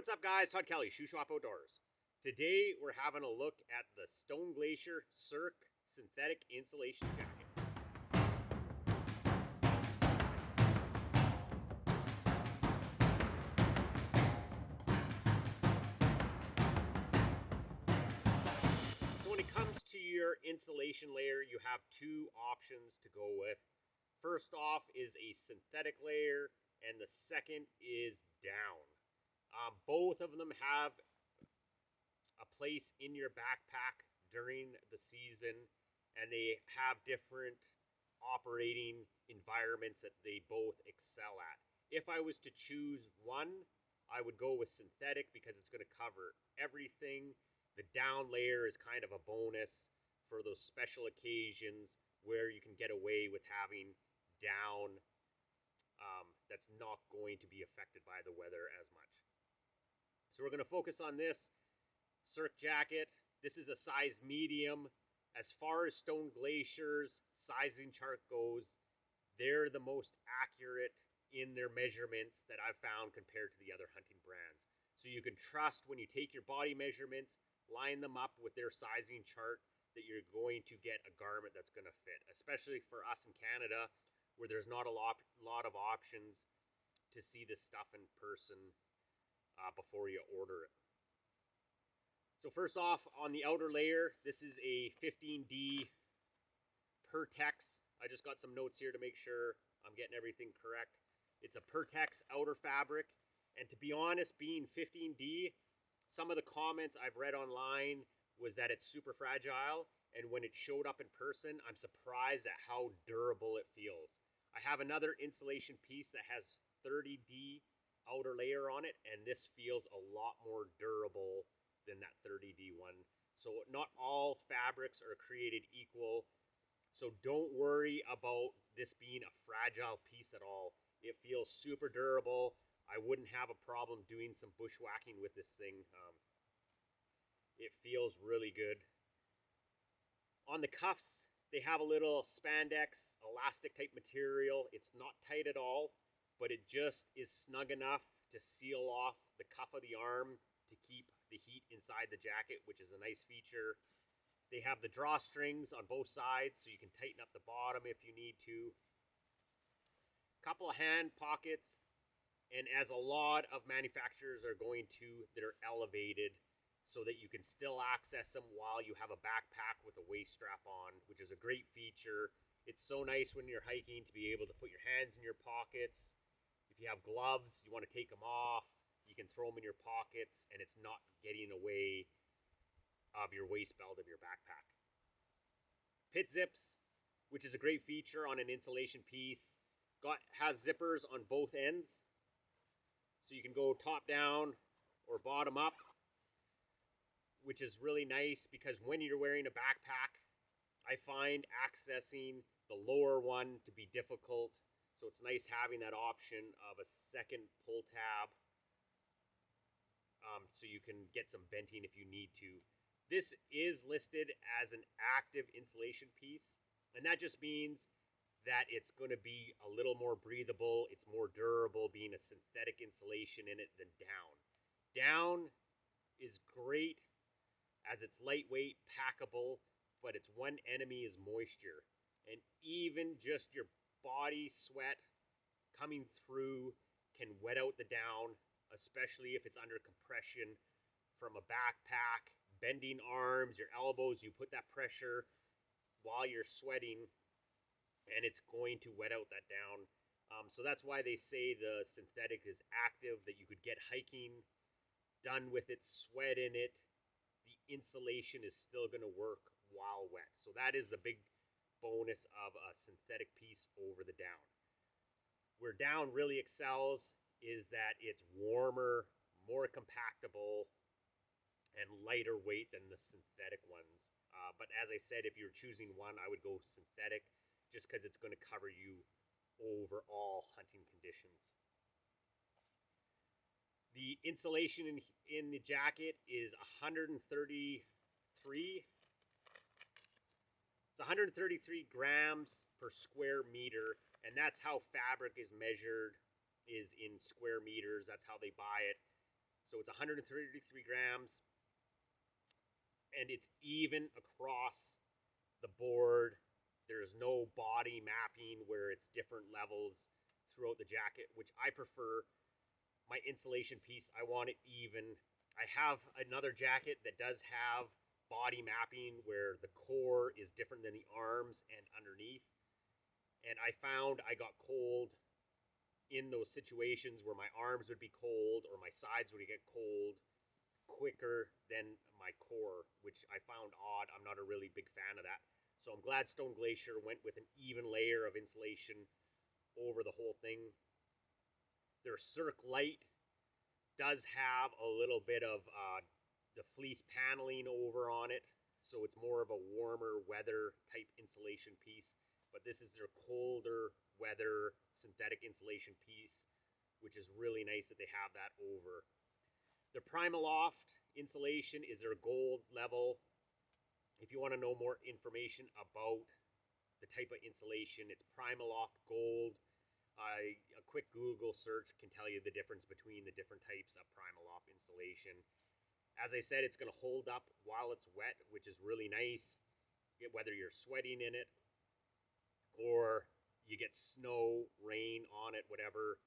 What's up, guys? Todd Kelly, Shuswap Outdoors. Today we're having a look at the Stone Glacier Cirque Synthetic Insulation Jacket. So when it comes to your insulation layer, you have two options to go with. First off is a synthetic layer, and the second is down. Both of them have a place in your backpack during the season, and they have different operating environments that they both excel at. If I was to choose one, I would go with synthetic because it's going to cover everything. The down layer is kind of a bonus for those special occasions where you can get away with having down that's not going to be affected by the weather as much. So we're going to focus on this Cirque Jacket. This is a size medium. As far as Stone Glacier's sizing chart goes, they're the most accurate in their measurements that I've found compared to the other hunting brands. So you can trust when you take your body measurements, line them up with their sizing chart, that you're going to get a garment that's going to fit, especially for us in Canada where there's not a lot of options to see this stuff in person before you order it. So first off, on the outer layer, this is a 15D Pertex. I just got some notes here to make sure I'm getting everything correct. It's a Pertex outer fabric, and to be honest, being 15D, some of the comments I've read online was that it's super fragile, and when it showed up in person, I'm surprised at how durable it feels. I have another insulation piece that has 30D outer layer on it, and this feels a lot more durable than that 30D one. So not all fabrics are created equal. So don't worry about this being a fragile piece at all. It feels super durable. I wouldn't have a problem doing some bushwhacking with this thing. It feels really good. On the cuffs, they have a little spandex, elastic type material. It's not tight at all, but it just is snug enough to seal off the cuff of the arm to keep the heat inside the jacket, which is a nice feature. They have the drawstrings on both sides, so you can tighten up the bottom if you need to. Couple of hand pockets, and as a lot of manufacturers are going to, they're elevated so that you can still access them while you have a backpack with a waist strap on, which is a great feature. It's so nice when you're hiking to be able to put your hands in your pockets. If you have gloves, you want to take them off, you can throw them in your pockets, and it's not getting away of your waist belt of your backpack. Pit zips, which is a great feature on an insulation piece, has zippers on both ends, so you can go top down or bottom up, which is really nice because when you're wearing a backpack, I find accessing the lower one to be difficult. So it's nice having that option of a second pull tab, so you can get some venting if you need to. This is listed as an active insulation piece, and that just means that it's going to be a little more breathable. It's more durable being a synthetic insulation in it than down. Down is great as it's lightweight, packable, but its one enemy is moisture. And even just your body sweat coming through can wet out the down, especially if it's under compression from a backpack, bending arms, your elbows, you put that pressure while you're sweating, and it's going to wet out that down. So that's why they say the synthetic is active, that you could get hiking done with it, sweat in it. The insulation is still going to work while wet. So that is the big bonus of a synthetic piece over the down. Where down really excels is that it's warmer, more compactable, and lighter weight than the synthetic ones. But as I said, if you're choosing one, I would go synthetic just because it's going to cover you over all hunting conditions. The insulation in the jacket is 133. It's 133 grams per square meter, and that's how fabric is measured, is in square meters. That's how they buy it. So it's 133 grams, and it's even across the board. There's no body mapping where it's different levels throughout the jacket, which I prefer. My insulation piece, I want it even. I have another jacket that does have body mapping where the core is different than the arms and underneath. And I found I got cold in those situations where my arms would be cold or my sides would get cold quicker than my core, which I found odd. I'm not a really big fan of that. So I'm glad Stone Glacier went with an even layer of insulation over the whole thing. Their Cirque Light does have a little bit of the fleece paneling over on it, so it's more of a warmer weather type insulation piece. But this is their colder weather synthetic insulation piece, which is really nice that they have that over. The Primaloft insulation is their gold level. If you want to know more information about the type of insulation, it's Primaloft Gold. A quick Google search can tell you the difference between the different types of Primaloft insulation. As I said, it's going to hold up while it's wet, which is really nice. Whether you're sweating in it or you get snow, rain on it, whatever,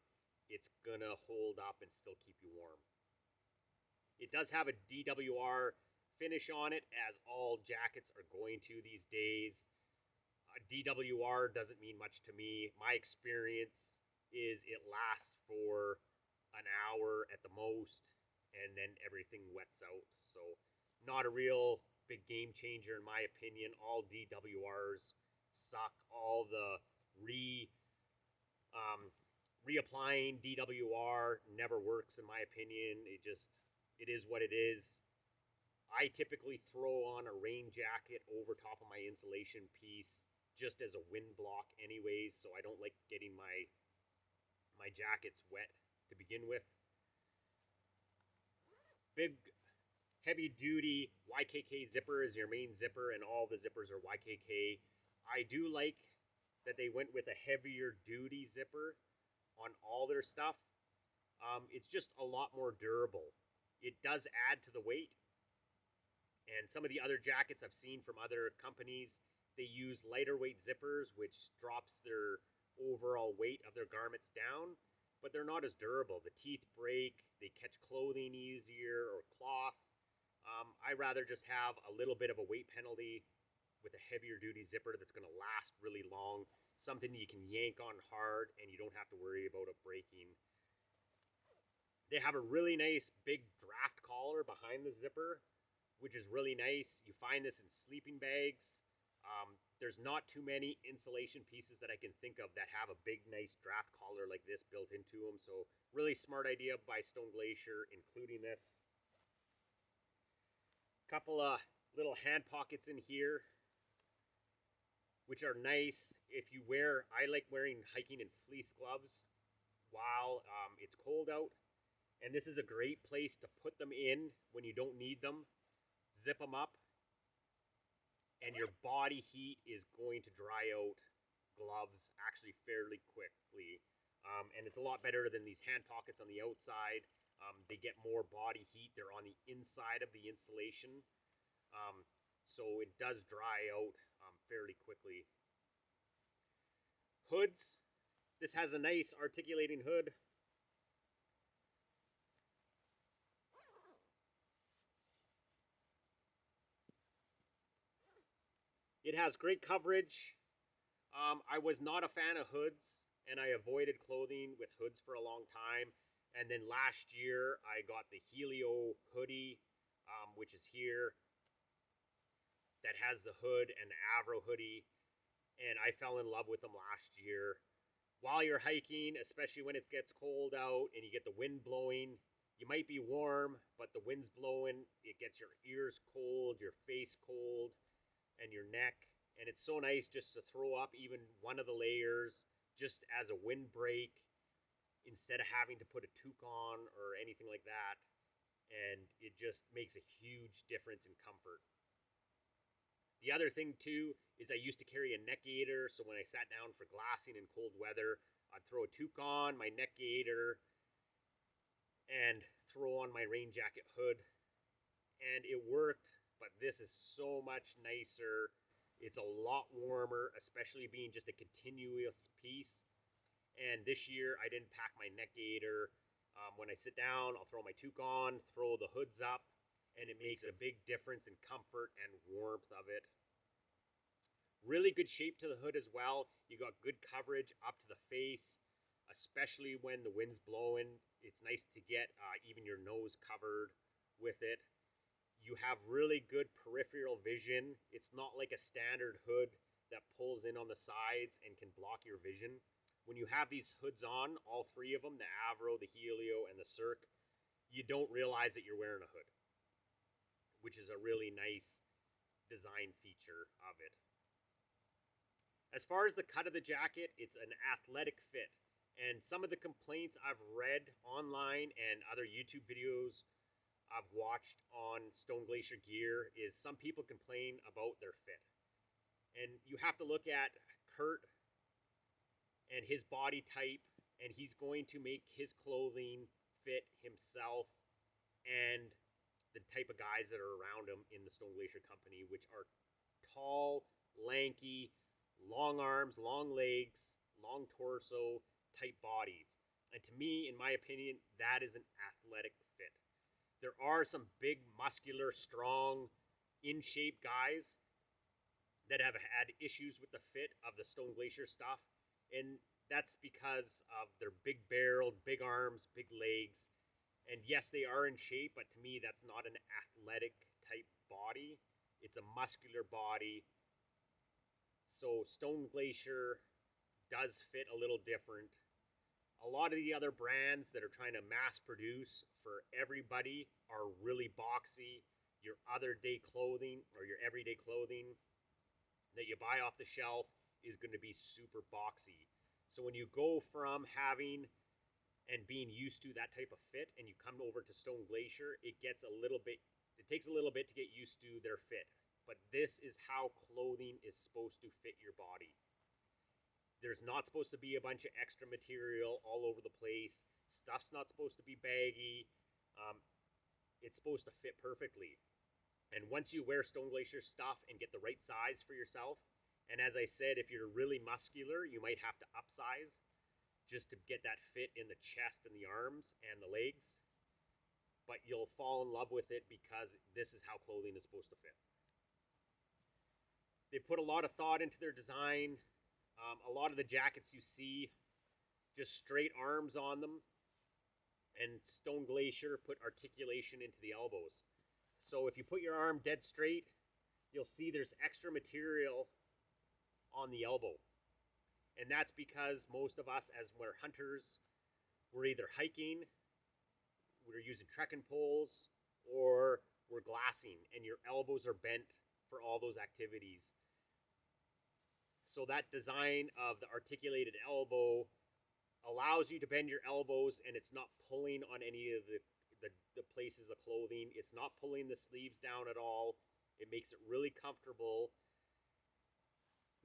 it's going to hold up and still keep you warm. It does have a DWR finish on it, as all jackets are going to these days. DWR doesn't mean much to me. My experience is it lasts for an hour at the most, and then everything wets out. So not a real big game changer in my opinion. All DWRs suck. All the reapplying DWR never works in my opinion. It is what it is. I typically throw on a rain jacket over top of my insulation piece just as a wind block anyways, so I don't like getting my jackets wet to begin with. Big heavy duty YKK zipper is your main zipper, and all the zippers are YKK. I do like that they went with a heavier duty zipper on all their stuff. It's just a lot more durable. It does add to the weight, and some of the other jackets I've seen from other companies, they use lighter weight zippers, which drops their overall weight of their garments down, but they're not as durable. The teeth break, they catch clothing easier or cloth. I rather just have a little bit of a weight penalty with a heavier duty zipper that's going to last really long, something you can yank on hard and you don't have to worry about it breaking. They have a really nice big draft collar behind the zipper, which is really nice. You find this in sleeping bags. There's not too many insulation pieces that I can think of that have a big, nice draft collar like this built into them. So really smart idea by Stone Glacier, including this. Couple of little hand pockets in here, which are nice. If you wear, I like wearing hiking and fleece gloves while it's cold out. And this is a great place to put them in when you don't need them. Zip them up, and your body heat is going to dry out gloves actually fairly quickly. And it's a lot better than these hand pockets on the outside. They get more body heat. They're on the inside of the insulation. So it does dry out fairly quickly. Hoods. This has a nice articulating hood. It has great coverage. I was not a fan of hoods, and I avoided clothing with hoods for a long time. And then last year, I got the Helio hoodie, which is here, that has the hood, and the Avro hoodie. And I fell in love with them last year. While you're hiking, especially when it gets cold out and you get the wind blowing, you might be warm, but the wind's blowing. It gets your ears cold, your face cold, and your neck. And it's so nice just to throw up even one of the layers just as a windbreak instead of having to put a toque on or anything like that. And it just makes a huge difference in comfort. The other thing too is I used to carry a neck gaiter, so when I sat down for glassing in cold weather, I'd throw a toque on, my neck gaiter, and throw on my rain jacket hood, and it worked, but this is so much nicer. It's a lot warmer, especially being just a continuous piece. And this year I didn't pack my neck gaiter. When I sit down, I'll throw my toque on, throw the hoods up, and it makes a big difference in comfort and warmth of it. Really good shape to the hood as well. You got good coverage up to the face, especially when the wind's blowing. It's nice to get even your nose covered with it. You have really good peripheral vision. It's not like a standard hood that pulls in on the sides and can block your vision. When you have these hoods on, all three of them, the Avro, the Helio, and the Cirque, you don't realize that you're wearing a hood, which is a really nice design feature of it. As far as the cut of the jacket, it's an athletic fit. And some of the complaints I've read online and other YouTube videos I've watched on Stone Glacier gear is some people complain about their fit. And you have to look at Kurt and his body type, and he's going to make his clothing fit himself and the type of guys that are around him in the Stone Glacier company, which are tall, lanky, long arms, long legs, long torso type bodies. And to me, in my opinion, that is an athletic fit. There are some big, muscular, strong, in shape guys that have had issues with the fit of the Stone Glacier stuff. And that's because of their big barreled, big arms, big legs. And yes, they are in shape, but to me, that's not an athletic type body. It's a muscular body. So Stone Glacier does fit a little different. A lot of the other brands that are trying to mass produce for everybody are really boxy. Your other day clothing or your everyday clothing that you buy off the shelf is going to be super boxy. So when you go from having and being used to that type of fit and you come over to Stone Glacier, it takes a little bit to get used to their fit. But this is how clothing is supposed to fit your body. There's not supposed to be a bunch of extra material all over the place. Stuff's not supposed to be baggy. It's supposed to fit perfectly. And once you wear Stone Glacier stuff and get the right size for yourself, and as I said, if you're really muscular, you might have to upsize just to get that fit in the chest and the arms and the legs. But you'll fall in love with it because this is how clothing is supposed to fit. They put a lot of thought into their design. A lot of the jackets you see, just straight arms on them, and Stone Glacier put articulation into the elbows. So if you put your arm dead straight, you'll see there's extra material on the elbow. And that's because most of us, as we're hunters, we're either hiking, we're using trekking poles, or we're glassing, and your elbows are bent for all those activities. So that design of the articulated elbow allows you to bend your elbows, and it's not pulling on any of the places of clothing. It's not pulling the sleeves down at all. It makes it really comfortable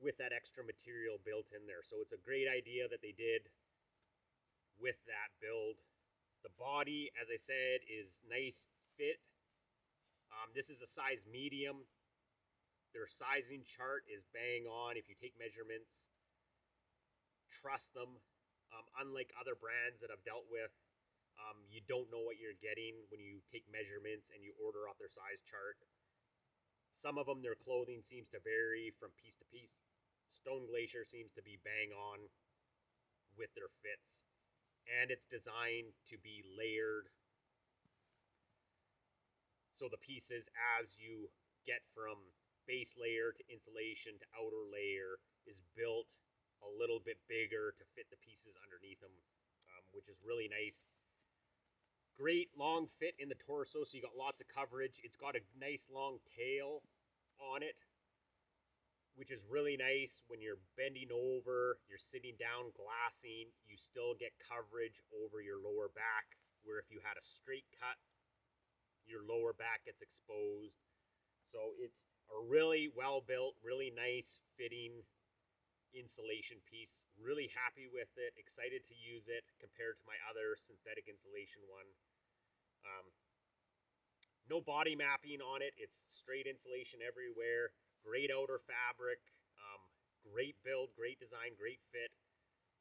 with that extra material built in there. So it's a great idea that they did with that build. The body, as I said, is nice fit. This is a size medium. Their sizing chart is bang on. If you take measurements, trust them. Unlike other brands that I've dealt with, you don't know what you're getting when you take measurements and you order off their size chart. Some of them, their clothing seems to vary from piece to piece. Stone Glacier seems to be bang on with their fits. And it's designed to be layered. So the pieces, as you get from base layer to insulation to outer layer, is built a little bit bigger to fit the pieces underneath them, which is really nice. Great long fit in the torso, so you got lots of coverage. It's got a nice long tail on it, which is really nice. When you're bending over, you're sitting down glassing, you still get coverage over your lower back, where if you had a straight cut, your lower back gets exposed. So it's a really well built, really nice fitting insulation piece. Really happy with it, excited to use it compared to my other synthetic insulation one. No body mapping on it. It's straight insulation everywhere. Great outer fabric. Great build, great design, great fit.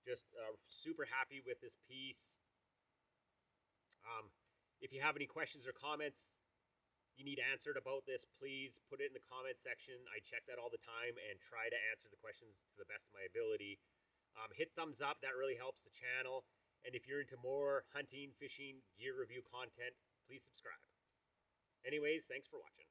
Just super happy with this piece. If you have any questions or comments you need answered about this, please put it in the comment section. I check that all the time and try to answer the questions to the best of my ability. Hit thumbs up, that really helps the channel. And if you're into more hunting, fishing, gear review content, please subscribe. Anyways, thanks for watching.